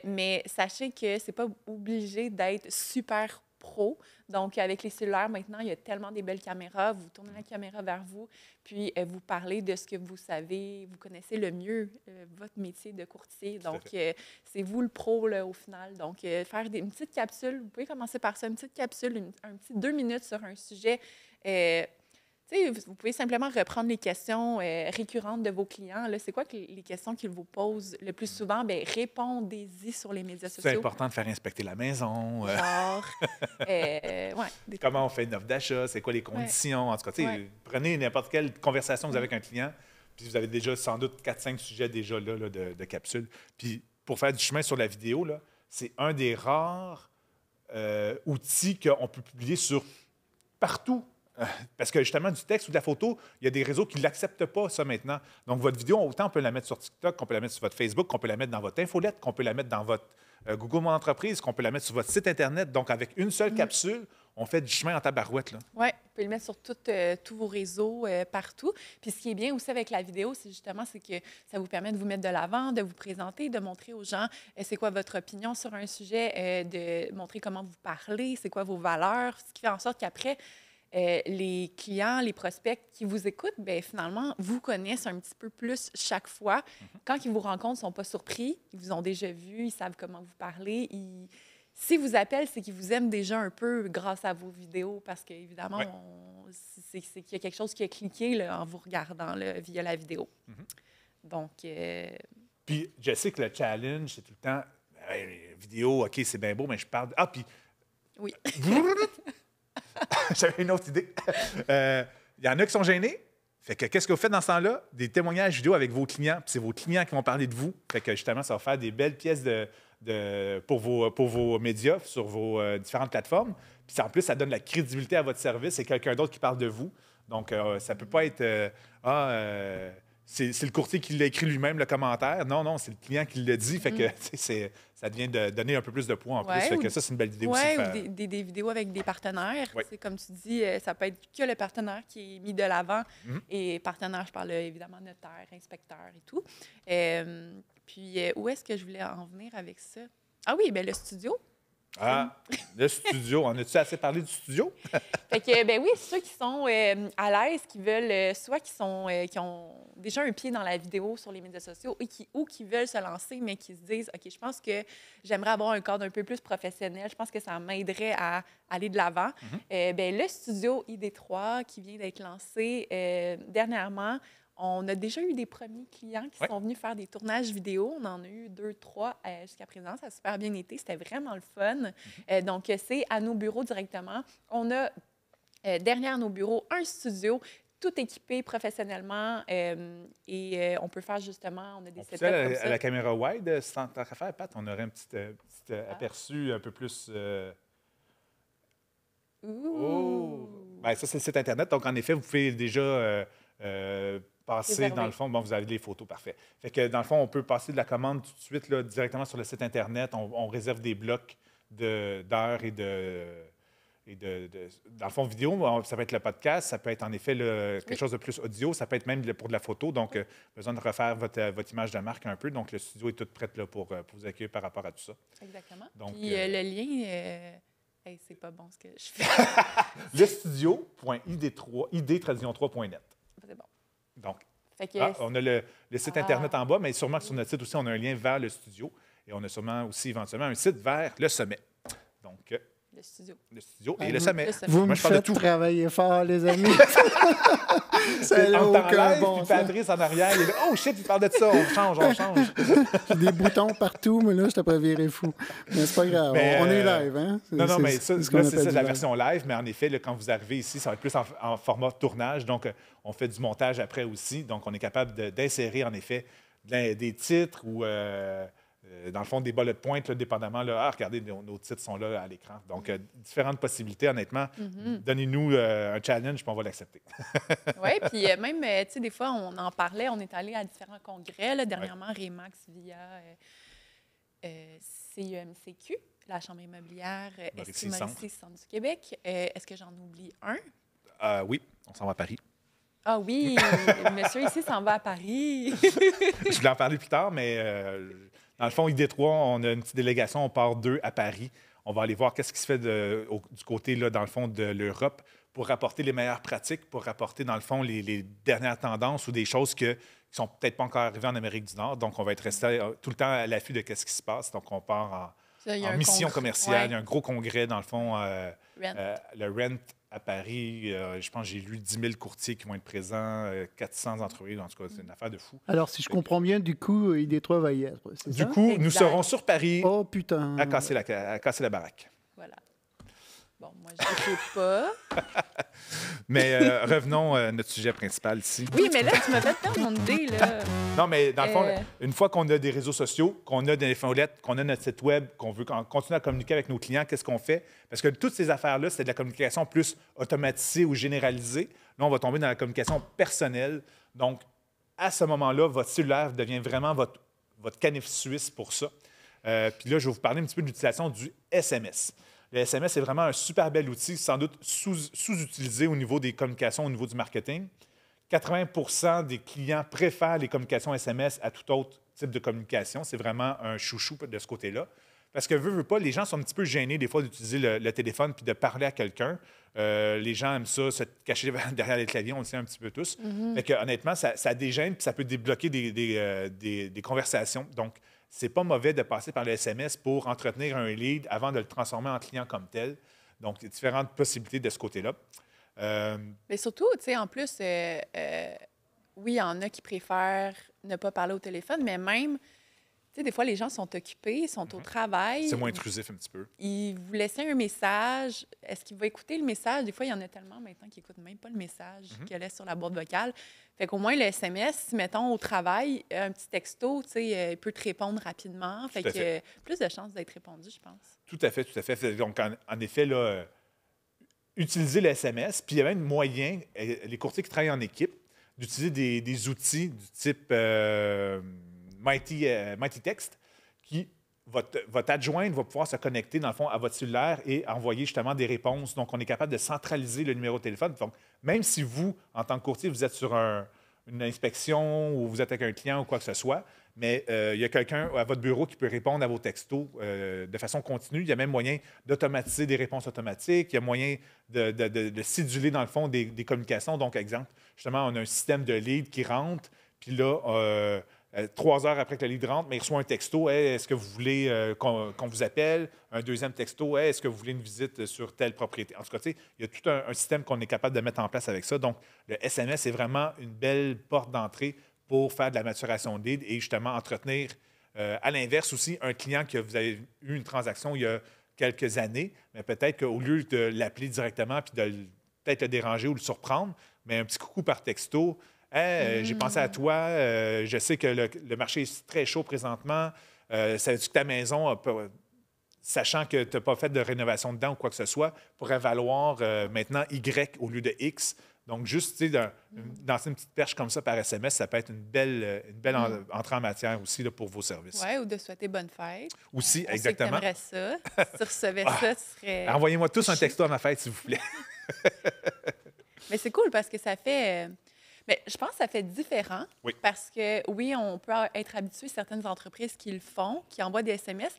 mais sachez que c'est pas obligé d'être super pro. Donc, avec les cellulaires, maintenant, il y a tellement des belles caméras. Vous tournez la caméra vers vous, puis vous parlez de ce que vous savez, vous connaissez le mieux votre métier de courtier. Donc, c'est vous le pro, là, au final. Donc, faire une petite capsule, vous pouvez commencer par ça, une petite capsule, un petit 2 minutes sur un sujet. Vous pouvez simplement reprendre les questions récurrentes de vos clients. C'est quoi que les questions qu'ils vous posent le plus souvent? Bien, répondez-y sur les médias sociaux. C'est important de faire inspecter la maison. Comment on fait une offre d'achat? C'est quoi les conditions? En tout cas, prenez n'importe quelle conversation que vous avez avec un client, puis vous avez déjà sans doute 4-5 sujets déjà là, de capsules. Puis pour faire du chemin sur la vidéo, là, c'est un des rares outils qu'on peut publier sur partout. Parce que justement, du texte ou de la photo, il y a des réseaux qui ne l'acceptent pas, ça, maintenant. Donc, votre vidéo, autant on peut la mettre sur TikTok, qu'on peut la mettre sur votre Facebook, qu'on peut la mettre dans votre infolette, qu'on peut la mettre dans votre Google Mon Entreprise, qu'on peut la mettre sur votre site Internet. Donc, avec une seule capsule, on fait du chemin en tabarouette. Oui, vous pouvez le mettre sur tous vos réseaux, partout. Puis, ce qui est bien aussi avec la vidéo, c'est que ça vous permet de vous mettre de l'avant, de vous présenter, de montrer aux gens c'est quoi votre opinion sur un sujet, de montrer comment vous parlez, c'est quoi vos valeurs, ce qui fait en sorte qu'après, les clients, les prospects qui vous écoutent, bien, finalement, vous connaissent un petit peu plus chaque fois. Quand ils vous rencontrent, ils ne sont pas surpris. Ils vous ont déjà vu, ils savent comment vous parlez. S'ils vous appellent, c'est qu'ils vous aiment déjà un peu grâce à vos vidéos parce qu'évidemment, c'est qu'il y a quelque chose qui a cliqué là, en vous regardant là, via la vidéo. Donc... Puis, je sais que le challenge, c'est tout le temps, vidéo, OK, c'est bien beau, mais je parle... Ah, puis... Oui. J'avais une autre idée. Il y en a qui sont gênés. Fait que qu'est-ce que vous faites dans ce temps-là? Des témoignages vidéo avec vos clients. Puis c'est vos clients qui vont parler de vous. Fait que justement, ça va faire des belles pièces pour vos médias sur vos différentes plateformes. Puis en plus, ça donne la crédibilité à votre service. C'est quelqu'un d'autre qui parle de vous. Donc, ça ne peut pas être c'est le courtier qui l'a écrit lui-même, le commentaire. Non, c'est le client qui le dit. Fait que ça devient de donner un peu plus de poids en plus. Fait que ça, c'est une belle idée aussi. Ou des vidéos avec des partenaires. C'est comme tu dis, ça peut être que le partenaire qui est mis de l'avant. Et partenaire, je parle évidemment notaire, inspecteur et tout. Puis, où est-ce que je voulais en venir avec ça? Ah oui, bien le studio. Ah, le studio. On a-tu assez parlé du studio? Fait que, ben oui, ceux qui sont à l'aise, qui veulent, soit qui ont déjà un pied dans la vidéo sur les médias sociaux ou qui veulent se lancer, mais qui se disent, OK, je pense que j'aimerais avoir un cadre un peu plus professionnel. Je pense que ça m'aiderait à aller de l'avant. Ben, le studio ID3 qui vient d'être lancé dernièrement, on a déjà eu des premiers clients qui sont venus faire des tournages vidéo. On en a eu 2, 3 jusqu'à présent. Ça a super bien été. C'était vraiment le fun. Donc, c'est à nos bureaux directement. On a, derrière nos bureaux, un studio tout équipé professionnellement et on peut faire justement, on a des setups comme ça. À la caméra wide, sans tant qu'à faire, Pat, on aurait un petit aperçu un peu plus... Bien, ça, c'est le site Internet. Donc, en effet, vous pouvez déjà... passer, dans le fond, bon, vous avez les photos, parfait. Fait que, dans le fond, on peut passer de la commande tout de suite là, directement sur le site Internet. On réserve des blocs d'heures et dans le fond, vidéo. Ça peut être le podcast, ça peut être en effet quelque chose de plus audio, ça peut être même pour de la photo. Donc, besoin de refaire votre image de marque un peu. Donc, le studio est tout prêt là, pour vous accueillir par rapport à tout ça. Exactement. Donc, puis le lien... c'est pas bon ce que je fais. Le studio.id3.net. C'est bon. Donc, on a le site Internet en bas, mais sûrement que sur notre site aussi, on a un lien vers le studio et on a sûrement aussi éventuellement un site vers le sommet. Donc, Le studio et le sommet. Vous me faites travailler fort, les amis. Ça n'a aucun bon sens. Patrice en arrière, il est là, « Oh shit, il parle de ça, on change. » J'ai des boutons partout, mais là, je t'ai pas viré fou. Mais c'est pas grave, on est live, hein? Non, mais ça, c'est la version live, mais en effet, là, quand vous arrivez ici, ça va être plus en format tournage, donc on fait du montage après aussi, donc on est capable d'insérer, en effet, des titres ou... dans le fond, des bullet points, là, dépendamment, là, regardez, nos titres sont là à l'écran. Donc, différentes possibilités, honnêtement. Donnez-nous un challenge, puis on va l'accepter. Oui, puis même, tu sais, des fois, on en parlait, on est allé à différents congrès, là, dernièrement, Remax via CIEMCQ, la Chambre immobilière Mauricie Centre du Québec. Est-ce que j'en oublie un? Oui, on s'en va à Paris. Ah oui, monsieur ici s'en va à Paris. Je voulais en parler plus tard, mais... dans le fond, ID3, on a une petite délégation, on part 2 à Paris. On va aller voir qu'est-ce qui se fait du côté, là, dans le fond, de l'Europe pour rapporter les meilleures pratiques, pour rapporter, dans le fond, les dernières tendances ou des choses qui ne sont peut-être pas encore arrivées en Amérique du Nord. Donc, on va être resté tout le temps à l'affût de ce qui se passe. Donc, on part en mission commerciale. Ouais. Il y a un gros congrès, dans le fond, le Rent à Paris. Je pense que j'ai lu 10 000 courtiers qui vont être présents, 400 entreprises. En tout cas, c'est une affaire de fou. Alors, si je comprends bien, du coup, ID3 va y être. Du coup, nous serons sur Paris à casser la baraque. Voilà. Bon, moi, je ne sais pas. Mais revenons à notre sujet principal ici. Oui, mais là, tu m'as fait perdre mon idée, là. Non, mais dans le fond, une fois qu'on a des réseaux sociaux, qu'on a des infolettes, qu'on a notre site web, qu'on veut continuer à communiquer avec nos clients, qu'est-ce qu'on fait? Parce que toutes ces affaires-là, c'est de la communication plus automatisée ou généralisée. Là, on va tomber dans la communication personnelle. Donc, à ce moment-là, votre cellulaire devient vraiment votre canif suisse pour ça. Puis là, je vais vous parler un petit peu de l'utilisation du SMS. Le SMS est vraiment un super bel outil, sans doute sous-utilisé au niveau des communications, au niveau du marketing. 80 des clients préfèrent les communications SMS à tout autre type de communication. C'est vraiment un chouchou de ce côté-là. Parce que, veut pas, les gens sont un petit peu gênés des fois d'utiliser le téléphone puis de parler à quelqu'un. Les gens aiment ça, se cacher derrière les claviers, on le sait un petit peu tous. Fait que, honnêtement, ça dégêne puis ça peut débloquer des conversations. Donc, c'est pas mauvais de passer par le SMS pour entretenir un lead avant de le transformer en client comme tel. Donc, il y a différentes possibilités de ce côté-là. Mais surtout, tu sais, en plus, oui, il y en a qui préfèrent ne pas parler au téléphone, mais même, tu sais, des fois, les gens sont occupés, ils sont au travail. C'est moins intrusif un petit peu. Ils vous laissent un message. Est-ce qu'il va écouter le message? Des fois, il y en a tellement maintenant qui n'écoutent même pas le message qu'il laisse sur la boîte vocale. Fait qu'au moins, le SMS, mettons, au travail, un petit texto, tu sais, il peut te répondre rapidement. Fait que plus de chances d'être répondu, je pense. Tout à fait. Donc, en effet, là, utiliser le SMS, puis il y a même moyen, les courtiers qui travaillent en équipe, d'utiliser des outils du type Mighty Text qui, votre adjointe va pouvoir se connecter, dans le fond, à votre cellulaire et envoyer justement des réponses. Donc, on est capable de centraliser le numéro de téléphone. Donc, même si vous, en tant que courtier, vous êtes sur une inspection ou vous êtes avec un client ou quoi que ce soit, mais il y a quelqu'un à votre bureau qui peut répondre à vos textos de façon continue. Il y a même moyen d'automatiser des réponses automatiques. Il y a moyen de céduler, dans le fond, des communications. Donc, exemple, justement, on a un système de lead qui rentre, puis là, 3 heures après que le lead rentre, mais il reçoit un texto. Hey, est-ce que vous voulez qu'on vous appelle? Un deuxième texto. Hey, est-ce que vous voulez une visite sur telle propriété? En tout cas, il y a tout un système qu'on est capable de mettre en place avec ça. Donc, le SMS est vraiment une belle porte d'entrée pour faire de la maturation de lead et justement entretenir, à l'inverse aussi, un client que vous avez eu une transaction il y a quelques années, mais peut-être qu'au lieu de l'appeler directement puis de peut-être le déranger ou le surprendre, mais un petit coucou par texto. Hey, j'ai pensé à toi, je sais que le marché est très chaud présentement. Ça veut dire que ta maison, sachant que tu n'as pas fait de rénovation dedans ou quoi que ce soit, pourrait valoir maintenant Y au lieu de X. Donc, juste danser une petite perche comme ça par SMS, ça peut être une belle entrée en matière aussi là, pour vos services. Oui, ou de souhaiter bonne fête. Aussi, exactement. Tu ça. Si tu recevais ça, tu serais... Envoyez-moi tous un texto à ma fête, s'il vous plaît. Mais c'est cool parce que ça fait... Mais je pense que ça fait différent. Oui. Parce que, oui, on peut être habitué, certaines entreprises qui le font, qui envoient des SMS,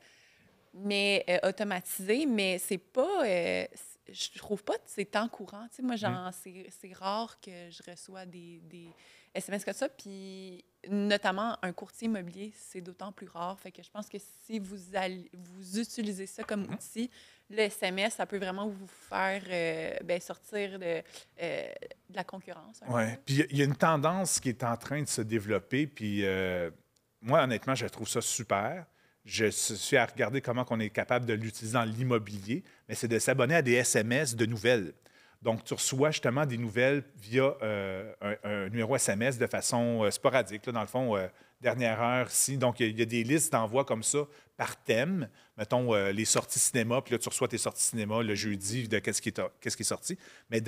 mais automatisés, mais c'est pas... je trouve pas que c'est temps courant. Tu sais, moi, c'est rare que je reçois des SMS que ça. Puis, notamment, un courtier immobilier, c'est d'autant plus rare. Fait que je pense que si vous utilisez ça comme outil, le SMS, ça peut vraiment vous faire sortir de la concurrence. Oui. Puis il y a une tendance qui est en train de se développer. Puis moi, honnêtement, je trouve ça super. Je suis à regarder comment on est capable de l'utiliser dans l'immobilier, mais c'est de s'abonner à des SMS de nouvelles. Donc, tu reçois justement des nouvelles via un numéro SMS de façon sporadique. Là, dans le fond, dernière heure, si. Donc, il y a des listes d'envoi comme ça par thème. Mettons, les sorties cinéma, puis là, tu reçois tes sorties cinéma le jeudi de qu'est-ce qui est sorti. Mais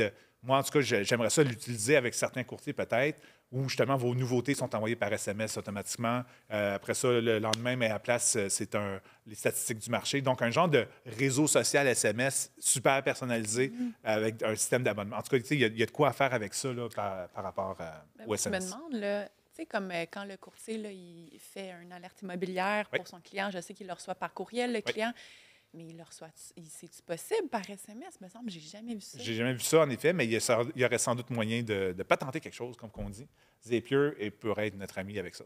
moi, en tout cas, j'aimerais ça l'utiliser avec certains courtiers peut-être, où justement vos nouveautés sont envoyées par SMS automatiquement. Après ça, le lendemain, mais à la place, c'est les statistiques du marché. Donc, un genre de réseau social SMS super personnalisé avec un système d'abonnement. En tout cas, il y a de quoi faire avec ça là, par rapport au SMS. Je me demande, là, tu sais, comme quand le courtier là, il fait une alerte immobilière pour son client, je sais qu'il le reçoit par courriel, le client. Mais il le reçoit. C'est-tu possible par SMS? Il me semble que j'ai jamais vu ça. J'ai jamais vu ça, en effet, mais il y aurait sans doute moyen de patenter quelque chose, comme on dit. Zapier pourrait être notre ami avec ça.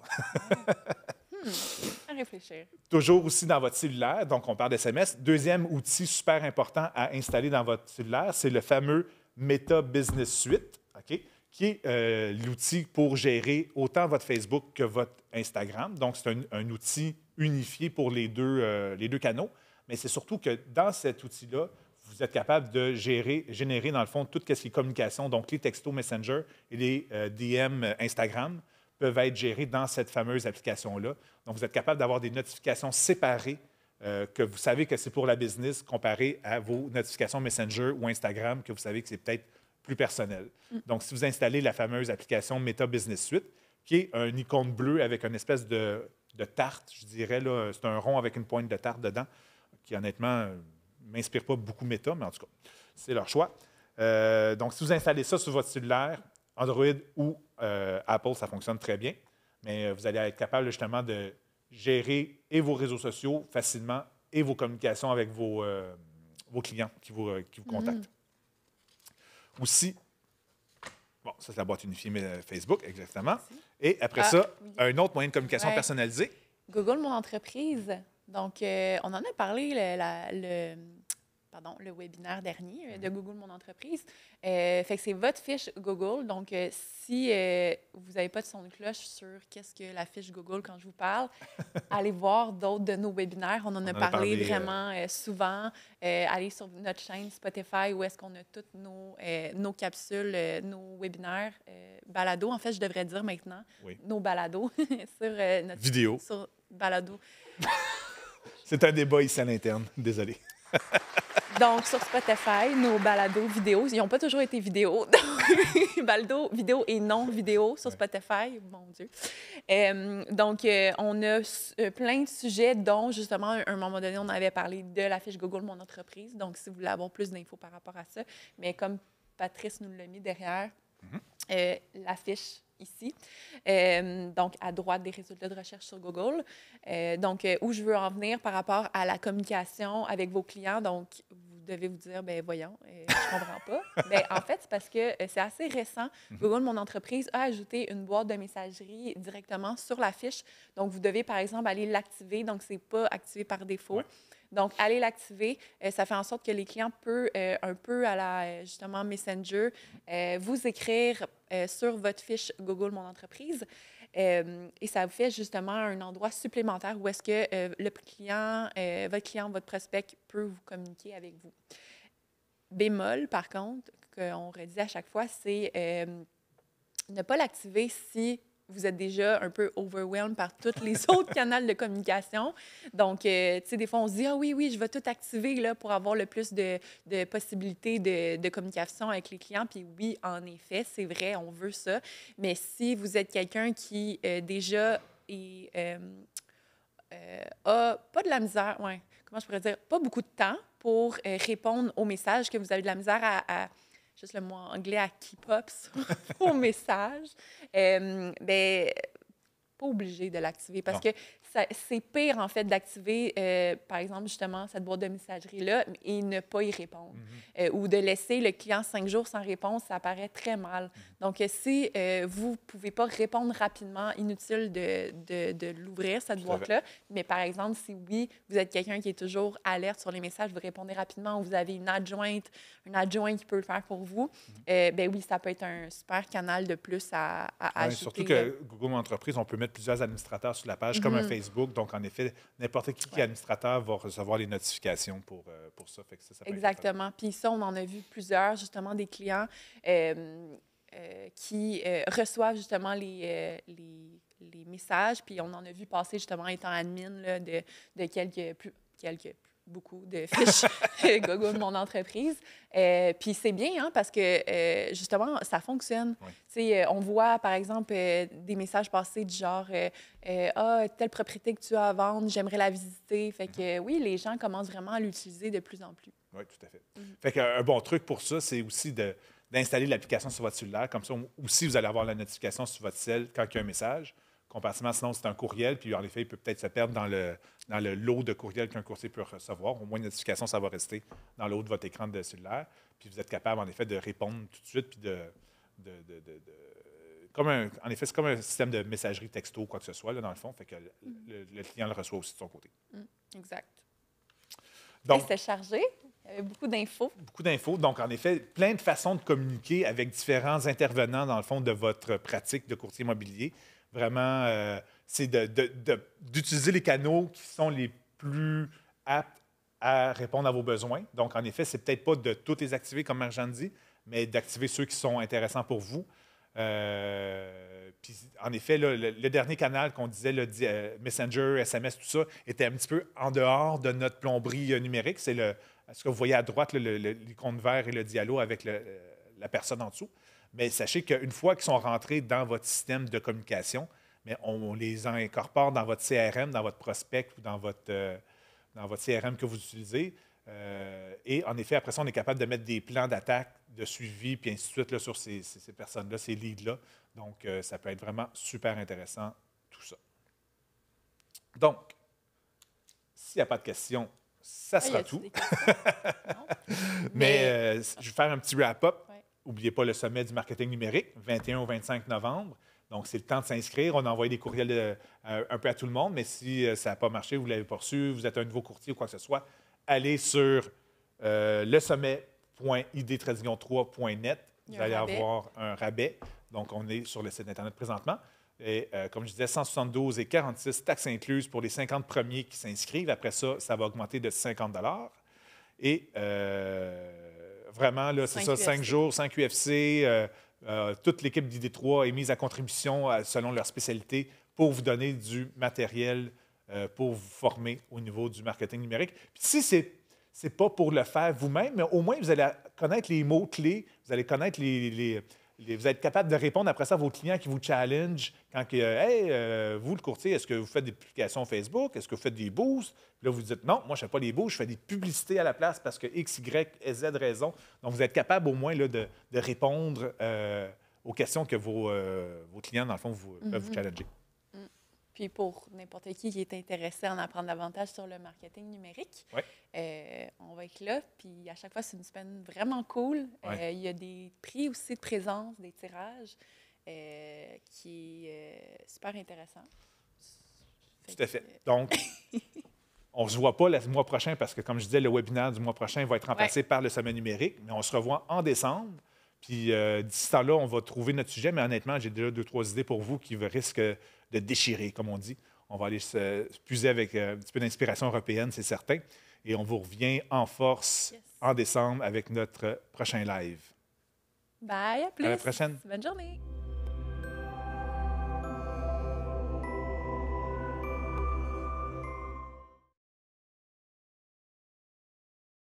À réfléchir. Toujours aussi dans votre cellulaire, donc on parle d'SMS. Deuxième outil super important à installer dans votre cellulaire, c'est le fameux Meta Business Suite, OK, qui est l'outil pour gérer autant votre Facebook que votre Instagram. Donc, c'est un outil unifié pour les deux canaux. Mais c'est surtout que dans cet outil-là, vous êtes capable de générer, dans le fond, tout ce qui est communication. Donc, les textos Messenger et les DM Instagram peuvent être gérés dans cette fameuse application-là. Donc, vous êtes capable d'avoir des notifications séparées que vous savez que c'est pour la business comparé à vos notifications Messenger ou Instagram que vous savez que c'est peut-être plus personnel. Donc, si vous installez la fameuse application Meta Business Suite, qui est un icône bleu avec une espèce de tarte, je dirais, là, c'est un rond avec une pointe de tarte dedans, qui, honnêtement, ne m'inspire pas beaucoup Meta, mais en tout cas, c'est leur choix. Donc, si vous installez ça sur votre cellulaire, Android ou Apple, ça fonctionne très bien, mais vous allez être capable, justement, de gérer et vos réseaux sociaux facilement et vos communications avec vos clients qui vous contactent. Aussi, bon, ça, c'est la boîte unifiée mais Facebook, exactement. Merci. Et après ça, un autre moyen de communication personnalisé. Google Mon Entreprise. Donc, on en a parlé le webinaire dernier de Google Mon Entreprise. Fait que c'est votre fiche Google. Donc, si vous n'avez pas de son de cloche sur qu'est-ce que la fiche Google quand je vous parle, allez voir d'autres de nos webinaires. On en a parlé vraiment souvent. Allez sur notre chaîne Spotify où est-ce qu'on a toutes nos capsules, nos webinaires, balado. En fait, je devrais dire maintenant nos balados sur notre vidéo. Sur balado. C'est un débat ici à l'interne. Désolé. Donc, sur Spotify, nos balados vidéo, ils n'ont pas toujours été vidéo. Donc, balado vidéo et non vidéo sur Spotify, mon Dieu. Donc, on a plein de sujets, dont, justement, à un moment donné, on avait parlé de la fiche Google Mon Entreprise. Donc, si vous voulez avoir plus d'infos par rapport à ça. Mais comme Patrice nous l'a mis derrière, la fiche ici. Donc, à droite des résultats de recherche sur Google. Donc, où je veux en venir par rapport à la communication avec vos clients. Donc, vous devez vous dire, bien, voyons, je comprends pas. Bien, en fait, c'est parce que c'est assez récent. Google Mon Entreprise a ajouté une boîte de messagerie directement sur la fiche. Donc, vous devez, par exemple, aller l'activer. Donc, ce n'est pas activé par défaut. Ouais. Donc, allez l'activer. Ça fait en sorte que les clients peuvent, un peu à la, justement, Messenger, vous écrire sur votre fiche Google Mon Entreprise. Et ça vous fait justement un endroit supplémentaire où est-ce que votre client, votre prospect peut vous communiquer avec vous. Bémol, par contre, qu'on redit à chaque fois, c'est ne pas l'activer si vous êtes déjà un peu overwhelmed par tous les autres canaux de communication. Donc, tu sais, des fois, on se dit « Ah oui, je vais tout activer là, pour avoir le plus de possibilités de communication avec les clients. » Puis oui, en effet, c'est vrai, on veut ça. Mais si vous êtes quelqu'un qui déjà a pas de la misère, comment je pourrais dire, pas beaucoup de temps pour répondre aux messages, que vous avez de la misère à juste le mot anglais, à keep up sur vos messages, bien, pas obligé de l'activer parce que c'est pire, en fait, d'activer, par exemple, justement, cette boîte de messagerie-là et ne pas y répondre. Ou de laisser le client 5 jours sans réponse, ça paraît très mal. Donc, si vous ne pouvez pas répondre rapidement, inutile de l'ouvrir, cette boîte-là. Mais par exemple, si oui, vous êtes quelqu'un qui est toujours alerte sur les messages, vous répondez rapidement ou vous avez un adjoint qui peut le faire pour vous, ben oui, ça peut être un super canal de plus à ajouter. Surtout que Google Entreprise, on peut mettre plusieurs administrateurs sur la page, comme un Facebook. Donc, en effet, n'importe qui est administrateur va recevoir les notifications pour ça. Fait que ça exactement. Puis ça, on en a vu plusieurs, justement, des clients qui reçoivent justement les messages. Puis on en a vu passer, justement, étant admin là, de beaucoup de fiches Google de mon entreprise. Puis c'est bien, hein, parce que, justement, ça fonctionne. Oui. On voit, par exemple, des messages passer du genre telle propriété que tu as à vendre, j'aimerais la visiter. Fait que oui, les gens commencent vraiment à l'utiliser de plus en plus. Oui, tout à fait. Fait qu'un bon truc pour ça, c'est aussi d'installer l'application sur votre cellulaire. Comme ça, aussi, vous allez avoir la notification sur votre cell quand il y a un message. Comparativement, sinon, c'est un courriel, puis en effet, il peut peut-être se perdre dans le lot de courriels qu'un courtier peut recevoir. Au moins, une notification, ça va rester dans le haut de votre écran de cellulaire. Puis vous êtes capable, en effet, de répondre tout de suite, puis en effet, c'est comme un système de messagerie texto ou quoi que ce soit, là, dans le fond. Fait que le client le reçoit aussi de son côté. Exact. Donc, c'était chargé. Il y avait beaucoup d'infos. Beaucoup d'infos. Donc, en effet, plein de façons de communiquer avec différents intervenants, dans le fond, de votre pratique de courtier immobilier. Vraiment, c'est d'utiliser les canaux qui sont les plus aptes à répondre à vos besoins. Donc, en effet, c'est peut-être pas de tous les activer, comme Marjane dit, mais d'activer ceux qui sont intéressants pour vous. Puis, en effet, là, le dernier canal qu'on disait, le Messenger, SMS, tout ça, était un petit peu en dehors de notre plomberie numérique. C'est ce que vous voyez à droite, l'icône vert et le dialogue avec la personne en dessous. Mais sachez qu'une fois qu'ils sont rentrés dans votre système de communication, mais on les incorpore dans votre CRM, dans votre prospect ou dans votre CRM que vous utilisez. Et en effet, après ça, on est capable de mettre des plans d'attaque, de suivi, puis ainsi de suite là, sur ces personnes-là, ces leads-là. Donc, ça peut être vraiment super intéressant, tout ça. Donc, s'il n'y a pas de questions, ça sera tout. Mais je vais faire un petit wrap-up. N'oubliez pas le sommet du marketing numérique, 21 au 25 novembre. Donc, c'est le temps de s'inscrire. On a envoyé des courriels un peu à tout le monde, mais si ça n'a pas marché, vous ne l'avez pas reçu, vous êtes un nouveau courtier ou quoi que ce soit, allez sur lesommet.id-3.net. Vous allez avoir un rabais. Donc, on est sur le site Internet présentement. Et comme je disais, 172,46 taxes incluses pour les 50 premiers qui s'inscrivent. Après ça, ça va augmenter de 50 $. Et vraiment, là, c'est ça, 5 jours, 5 UFC. Toute l'équipe d'ID3 est mise à contribution selon leur spécialité pour vous donner du matériel pour vous former au niveau du marketing numérique. Puis si ce n'est pas pour le faire vous-même, mais au moins, vous allez connaître les mots-clés, vous allez connaître vous êtes capable de répondre après ça à vos clients qui vous challenge quand vous, le courtier, est-ce que vous faites des publications Facebook? Est-ce que vous faites des boosts? Puis là, vous dites non, moi, je ne fais pas des boosts, je fais des publicités à la place parce que X, Y, Z raison. Donc, vous êtes capable au moins là, de répondre aux questions que vos clients, dans le fond, peuvent vous challenger. Puis pour n'importe qui est intéressé à en apprendre davantage sur le marketing numérique, on va être là. Puis à chaque fois, c'est une semaine vraiment cool. Il y a des prix aussi de présence, des tirages, qui est super intéressant. Tout à fait. Donc, on ne se voit pas le mois prochain parce que, comme je disais, le webinaire du mois prochain va être remplacé par le sommet numérique, mais on se revoit en décembre. Puis d'ici ce temps-là, on va trouver notre sujet, mais honnêtement, j'ai déjà 2-3 idées pour vous qui risquent de déchirer, comme on dit. On va aller se puiser avec un petit peu d'inspiration européenne, c'est certain. Et on vous revient en force en décembre avec notre prochain live. Bye, à plus. À la prochaine. Bonne journée.